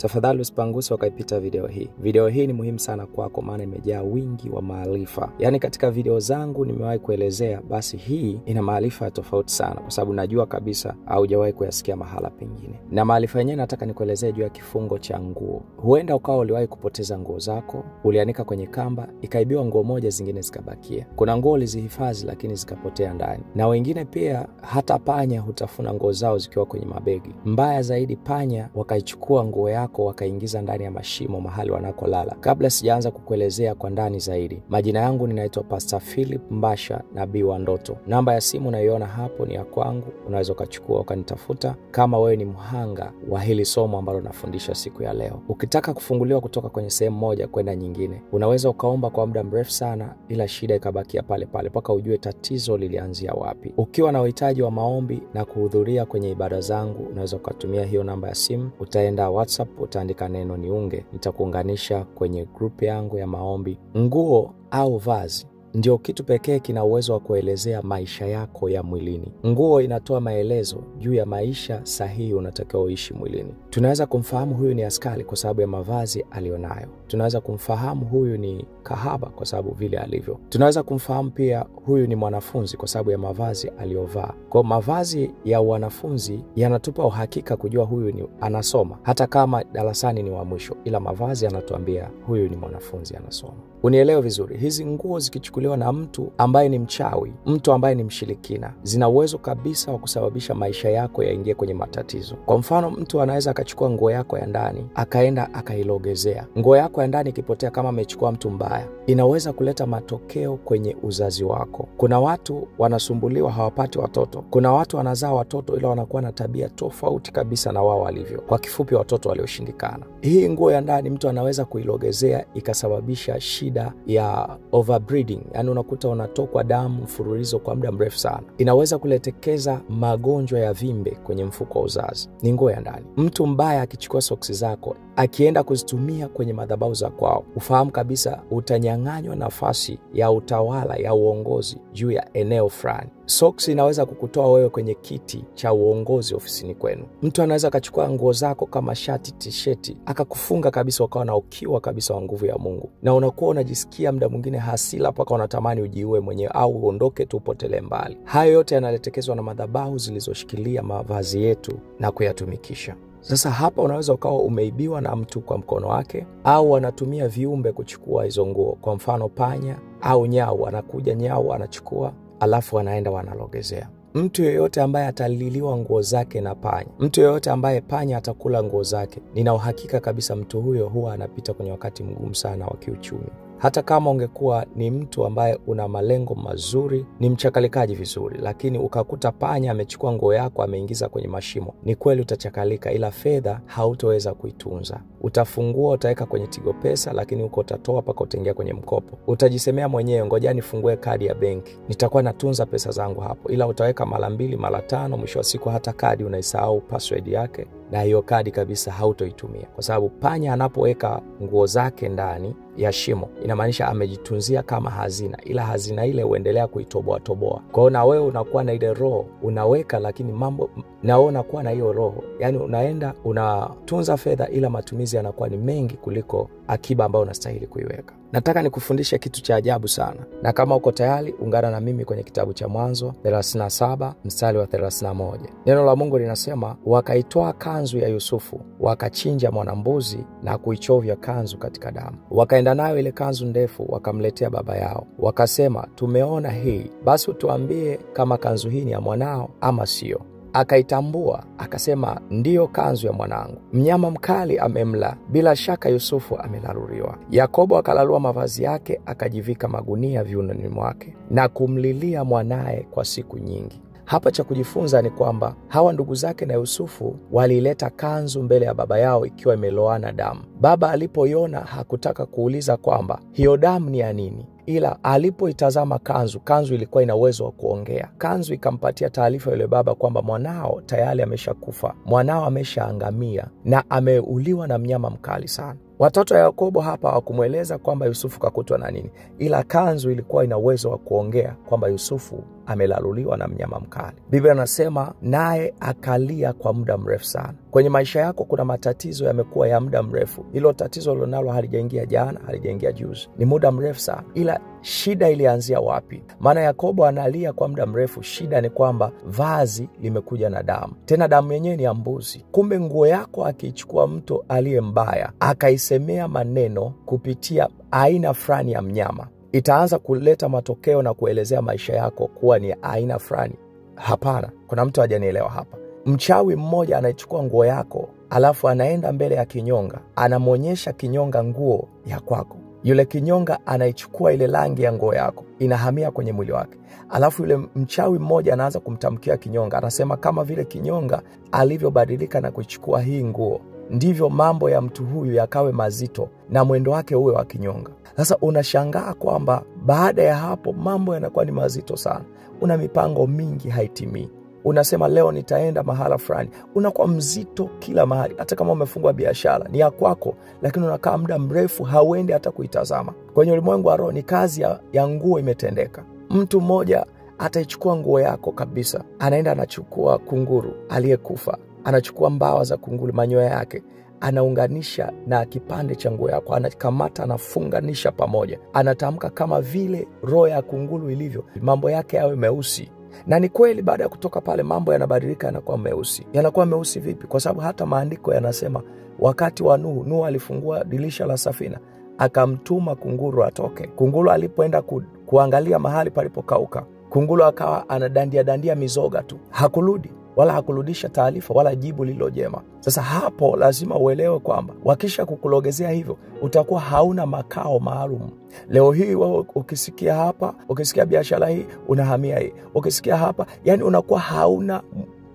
tafadhali usipanguse ukaipita video hii. Video hii ni muhimu sana kwako maana imejaa wingi wa maarifa. Yaani katika video zangu nimewahi kuelezea, basi hii ina maarifa tofauti sana kwa sababu najua kabisa haujawahi kuyasikia mahala pengine. Na maarifa yenyewe nataka nikuelezee juu ya kifungo cha nguo. Huenda ukawa uliwahi kupoteza nguo zako, ulianika kwenye kamba, ikaibiwa nguo moja zingine zikabakia. Kuna nguo ulizihifadhi lakini zikapotea ndani. Na wengine pia hata panya hutafuna nguo zao zikiwa kwenye mabegi. Mbaya zaidi, panya wakaichukua nguo yako wakaingiza ndani ya mashimo mahali wanakolala. Kabla sijaanza kukuelezea kwa ndani zaidi, majina yangu ninaitwa Pastor Philip Mbasha, nabii wa ndoto. Namba ya simu unaiona hapo ni ya kwangu, unaweza kuchukua ukanitafuta kama wewe ni mhanga wa hili somo ambalo nafundisha siku ya leo. Ukitaka kufunguliwa kutoka kwenye sehemu moja kwenda nyingine, unaweza ukaomba kwa muda mrefu sana ila shida ikabakia pale pale mpaka ujue tatizo lilianzia wapi. Ukiwa na uhitaji wa maombi na kuhudhuria kwenye ibada zangu, unaweza kutumia hiyo namba ya simu. Utaenda WhatsApp, utaandika neno niunge, nitakuunganisha kwenye group yangu ya maombi. Nguo au vazi ndio kitu pekee kina uwezo wa kuelezea maisha yako ya mwilini. Nguo inatoa maelezo juu ya maisha sahihi unatakiwa uishi mwilini. Tunaweza kumfahamu huyu ni askari kwa sababu ya mavazi alionayo. Tunaweza kumfahamu huyu ni kahaba kwa sababu vile alivyo. Tunaweza kumfahamu pia huyu ni mwanafunzi kwa sababu ya mavazi aliyovaa. Kwa mavazi ya wanafunzi yanatupa uhakika kujua huyu ni anasoma, hata kama darasani ni wa mwisho, ila mavazi yanatuambia huyu ni mwanafunzi anasoma. Unielewe vizuri, hizi nguo zikichukuliwa na mtu ambaye ni mchawi, mtu ambaye ni mshirikina, zina uwezo kabisa wa kusababisha maisha yako yaingie kwenye matatizo. Kwa mfano, mtu anaweza akachukua nguo yako ya ndani akaenda akailogezea. Nguo yako ya ndani ikipotea, kama amechukua mtu mbaya, inaweza kuleta matokeo kwenye uzazi wako. Kuna watu wanasumbuliwa hawapati watoto. Kuna watu wanazaa watoto ila wanakuwa na tabia tofauti kabisa na wao walivyo. Kwa kifupi, watoto walioshindikana. Hii nguo ya ndani mtu anaweza kuilogezea ikasababisha shida ya overbreeding. Yaani unakuta unatokwa damu mfululizo kwa muda mrefu sana. Inaweza kuletekeza magonjwa ya vimbe kwenye mfuko wa uzazi. Ni nguo ya ndani. Mtu mbaya akichukua soksi zako akienda kuzitumia kwenye madhabahu za kwao, ufahamu kabisa utanyang'anywa nafasi ya utawala ya uongozi juu ya eneo fulani. Soksi inaweza kukutoa wewe kwenye kiti cha uongozi ofisini kwenu. Mtu anaweza akachukua nguo zako kama shati, t-shirti, akakufunga kabisa, ukawa na ukiwa kabisa wa nguvu ya Mungu. Na unakuwa unajisikia muda mwingine hasira mpaka unatamani ujiue mwenyewe au uondoke tu upotelee mbali. Hayo yote yanaletekezwa na madhabahu zilizoshikilia mavazi yetu na kuyatumikisha. Sasa hapa unaweza ukawa umeibiwa na mtu kwa mkono wake, au wanatumia viumbe kuchukua hizo nguo. Kwa mfano panya au nyau, anakuja nyau anachukua alafu wanaenda wanalogezea. Mtu yeyote ambaye ataliliwa nguo zake na panya, mtu yeyote ambaye panya atakula nguo zake, nina uhakika kabisa mtu huyo huwa anapita kwenye wakati mgumu sana wa kiuchumi. Hata kama ungekuwa ni mtu ambaye una malengo mazuri, ni mchakalikaji vizuri, lakini ukakuta panya amechukua nguo yako ameingiza kwenye mashimo, ni kweli utachakalika, ila fedha hautoweza kuitunza. Utafungua, utaweka kwenye Tigo Pesa, lakini uko utatoa paka utaingia kwenye mkopo. Utajisemea mwenyewe, ngoja nifungue kadi ya benki, nitakuwa natunza pesa zangu hapo. Ila utaweka mara 2 mara 5, mwisho wa siku hata kadi unaisahau password yake, na hiyo kadi kabisa hautoitumia. Kwa sababu panya anapoweka nguo zake ndani ya shimo, inamaanisha amejitunzia kama hazina, ila hazina ile huendelea kuitoboa toboa. Kwa hiyo na wewe unakuwa na ile roho unaweka, lakini mambo na wewe unakuwa na hiyo roho. Yaani unaenda unatunza fedha ila matumizi yanakuwa ni mengi kuliko akiba ambayo unastahili kuiweka. Nataka nikufundishe kitu cha ajabu sana. Na kama uko tayari, ungana na mimi kwenye kitabu cha Mwanzo 37 mstari wa 31. Neno la Mungu linasema, wakaitoa kanzu ya Yusufu, wakachinja mwanambuzi na kuichovya kanzu katika damu. Wakaenda nayo ile kanzu ndefu wakamletea baba yao. Wakasema, tumeona hii, basi utuambie kama kanzu hii ni ya mwanao ama sio. Akaitambua, akasema, ndiyo kanzu ya mwanangu. Mnyama mkali amemla, bila shaka Yusufu amelaluriwa. Yakobo akalalua mavazi yake, akajivika magunia viunoni mwake na kumlilia mwanaye kwa siku nyingi. Hapa cha kujifunza ni kwamba hawa ndugu zake na Yusufu walileta kanzu mbele ya baba yao ikiwa imeloana damu. Baba alipoiona hakutaka kuuliza kwamba hiyo damu ni ya nini, ila alipoitazama kanzu ilikuwa ina uwezo wa kuongea. Kanzu ikampatia taarifa yule baba kwamba mwanao tayari ameshakufa, mwanao ameshaangamia na ameuliwa na mnyama mkali sana. Watoto wa Yakobo hapa hawakumueleza kwamba Yusufu kakutwa na nini, ila kanzu ilikuwa ina uwezo wa kuongea kwamba Yusufu amelaluliwa na mnyama mkali. Biblia inasema naye akalia kwa muda mrefu sana. Kwenye maisha yako kuna matatizo yamekuwa ya muda mrefu. Hilo tatizo ulilonalo halijaingia jana, halijaingia juzi. Ni muda mrefu sana. Ila shida ilianzia wapi? Maana Yakobo analia kwa muda mrefu. Shida ni kwamba vazi limekuja na damu. Tena damu yenyewe ni ya mbuzi. Kumbe nguo yako akiichukua mtu aliye mbaya, akaisemea maneno kupitia aina fulani ya mnyama, itaanza kuleta matokeo na kuelezea maisha yako kuwa ni aina fulani. Hapana, kuna mtu hajanielewa hapa. Mchawi mmoja anaichukua nguo yako, alafu anaenda mbele ya kinyonga, anamwonyesha kinyonga nguo ya kwako. Yule kinyonga anaichukua ile rangi ya nguo yako, inahamia kwenye mwili wake. Alafu yule mchawi mmoja anaanza kumtamkia kinyonga, anasema kama vile kinyonga alivyobadilika na kuchukua hii nguo, ndivyo mambo ya mtu huyu yakawe mazito na mwendo wake uwe wa kinyonga. Sasa unashangaa kwamba baada ya hapo mambo yanakuwa ni mazito sana. Una mipango mingi haitimii. Unasema leo nitaenda mahala fulani, unakuwa mzito kila mahali. Hata kama umefungua biashara ni ya kwako, lakini unakaa muda mrefu hauendi hata kuitazama. Kwenye ulimwengu wa roho ni kazi ya nguo imetendeka. Mtu mmoja ataichukua nguo yako kabisa, anaenda anachukua kunguru aliyekufa, anachukua mbawa za kunguru, manyoya yake, anaunganisha na kipande cha nguo yako, anakamata, anafunganisha pamoja, anatamka kama vile roho ya kunguru ilivyo, mambo yake yawe meusi. Na ni kweli baada ya kutoka pale mambo yanabadilika, yanakuwa meusi. Yanakuwa meusi vipi? Kwa sababu hata maandiko yanasema wakati wa Nuhu alifungua dirisha la safina, akamtuma kunguru atoke. Kunguru alipoenda kuangalia mahali palipokauka, kunguru akawa anadandia mizoga tu. Hakurudi wala hakurudisha taarifa wala jibu lililojema. Sasa hapo lazima uelewe kwamba wakisha kukulogezea hivyo, utakuwa hauna makao maalum. Leo hii wewe ukisikia hapa, ukisikia biashara hii, unahamia hii. Ukisikia hapa, yani unakuwa hauna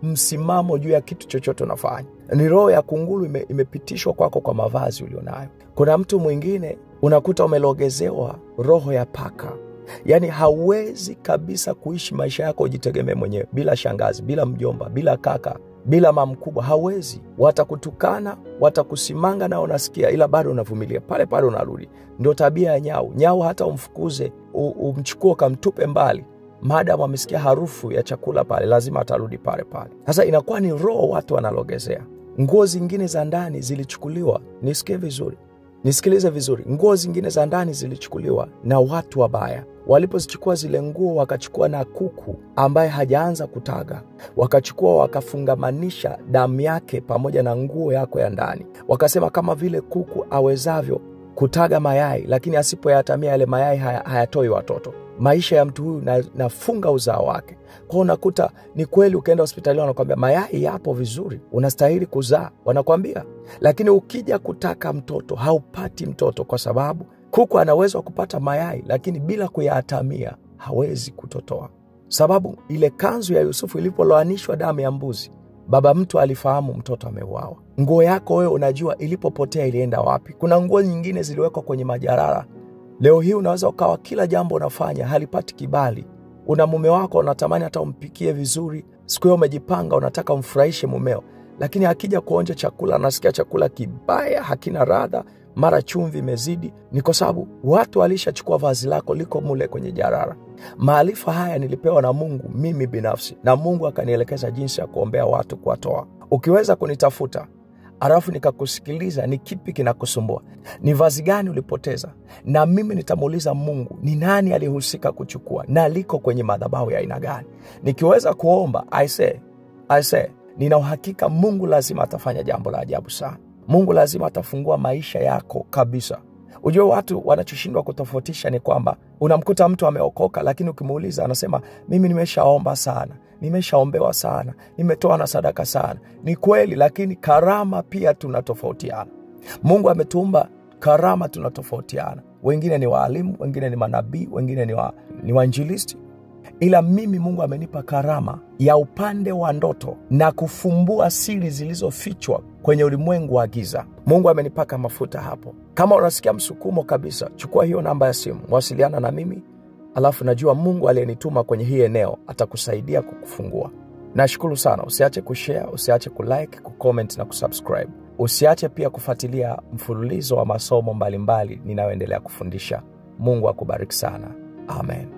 msimamo juu ya kitu chochote unafanya. Ni roho ya kunguru imepitishwa kwako kwa mavazi ulionayo. Kuna mtu mwingine unakuta umelogezewa roho ya paka. Yani hauwezi kabisa kuishi maisha yako ujitegemee mwenyewe, bila shangazi, bila mjomba, bila kaka, bila mama mkubwa. Hauwezi. Watakutukana, watakusimanga na unasikia, ila bado unavumilia. Pale pale unarudi. Ndio tabia ya nyau. Nyau hata umfukuze, umchukue kamtupe mbali, maadamu amesikia harufu ya chakula pale, lazima atarudi pale pale. Sasa inakuwa ni roho watu wanalogezea. Nguo zingine za ndani zilichukuliwa, nisikie vizuri, nisikilize vizuri. Nguo zingine za ndani zilichukuliwa na watu wabaya. Walipozichukua zile nguo, wakachukua na kuku ambaye hajaanza kutaga, wakachukua wakafungamanisha damu yake pamoja na nguo yako ya ndani. Wakasema kama vile kuku awezavyo kutaga mayai, lakini asipoyatamia yale mayai hayatoi watoto. Maisha ya mtu huyu nafunga uzao wake. Kwa unakuta ni kweli, ukaenda hospitali wanakuambia mayai yapo vizuri, unastahili kuzaa, wanakuambia. Lakini ukija kutaka mtoto, haupati mtoto, kwa sababu kuku anaweza kupata mayai, lakini bila kuyatamia hawezi kutotoa. Sababu ile kanzu ya Yusufu ilipoloanishwa damu ya mbuzi, baba mtu alifahamu mtoto ameuawa. Nguo yako wewe unajua ilipopotea ilienda wapi. Kuna nguo nyingine ziliwekwa kwenye majarara. Leo hii unaweza ukawa kila jambo unafanya halipati kibali. Una mume wako, unatamani hata umpikie vizuri, siku hiyo umejipanga unataka umfurahishe mumeo, lakini akija kuonja chakula anasikia chakula kibaya, hakina ladha, mara chumvi imezidi. Ni kwa sababu watu walishachukua vazi lako liko mule kwenye jarara. Maarifa haya nilipewa na Mungu mimi binafsi, na Mungu akanielekeza jinsi ya kuombea watu kuwatoa. Ukiweza kunitafuta, alafu nikakusikiliza, ni kipi kinakusumbua, ni vazi gani ulipoteza, na mimi nitamuuliza Mungu ni nani alihusika kuchukua na liko kwenye madhabahu ya aina gani. Nikiweza kuomba, I say nina uhakika Mungu lazima atafanya jambo la ajabu sana. Mungu lazima atafungua maisha yako kabisa. Ujue watu wanachoshindwa kutofautisha ni kwamba unamkuta mtu ameokoka, lakini ukimuuliza anasema mimi nimeshaomba sana, nimeshaombewa sana, nimetoa na sadaka sana. Ni kweli, lakini karama pia tunatofautiana. Mungu ametuumba karama, tunatofautiana. Wengine ni waalimu, wengine ni manabii, wengine ni wainjilisti. Ila mimi Mungu amenipa karama ya upande wa ndoto na kufumbua siri zilizofichwa kwenye ulimwengu wa giza. Mungu amenipaka mafuta hapo. Kama unasikia msukumo kabisa, chukua hiyo namba ya simu, wasiliana na mimi, alafu najua Mungu aliyenituma kwenye hii eneo atakusaidia kukufungua. Nashukuru sana. Usiache kushare, usiache kulike, kucomment na kusubscribe. Usiache pia kufuatilia mfululizo wa masomo mbalimbali ninayoendelea kufundisha. Mungu akubariki sana. Amen.